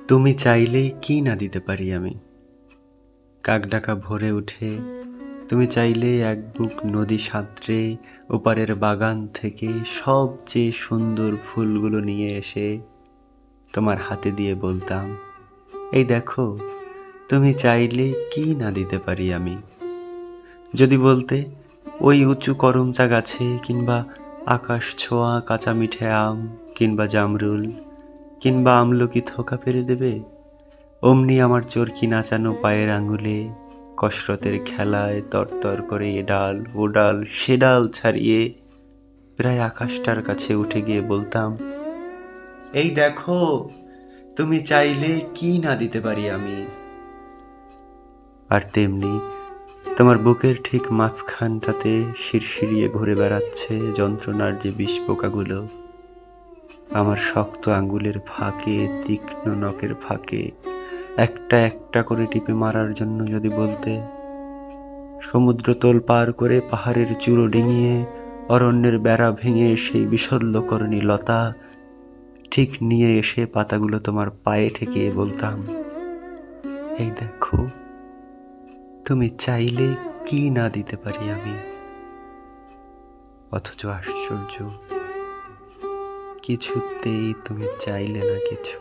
তুমি চাইলেই কি না দিতে পারি আমি। কাকডাকা ভোরে উঠে তুমি চাইলেই এক বুক নদী সাঁতরে ওপারের বাগান থেকে সবচেয়ে সুন্দর ফুলগুলো নিয়ে এসে তোমার হাতে দিয়ে বলতাম, এই দেখো, তুমি চাইলে কি না দিতে পারি আমি। যদি বলতে ওই উঁচু করমচা গাছে, কিংবা আকাশ ছোঁয়া কাঁচা মিঠে আম, কিংবা জামরুল, কিংবা আমলকি থোকা পেরে দেবে, অমনি আমার চরকি নাচানো পায়ের আঙুলে কসরতের খেলায় তরতর করে এ ডাল ও ডাল সে ডাল ছাড়িয়ে প্রায় আকাশটার কাছে উঠে গিয়ে বলতাম, এই দেখো, তুমি চাইলে কি না দিতে পারি আমি। আর তেমনি তোমার বুকের ঠিক মাঝখানটাতে শিরশিরিয়ে ঘুরে বেড়াচ্ছে যন্ত্রণার যে বিষ পোকাগুলো, আমার শক্ত আঙ্গুলের ফাঁকে, তীক্ষ্ণ নখের ফাঁকে একটা একটা করে টিপে মারার জন্য যদি বলতে, সমুদ্রতল পার করে পাহাড়ের চূড়ো ডিঙিয়ে অরণ্যের বেড়া ভেঙে সেই বিশল্যকরণী লতা ঠিক নিয়ে এসে পাতাগুলো তোমার পায়ে ঠেকিয়ে বলতাম, এই দেখো, তুমি চাইলে কি না দিতে পারি আমি। অথচ আশ্চর্য, কিছুতেই তুমি চাইলে না কিছু।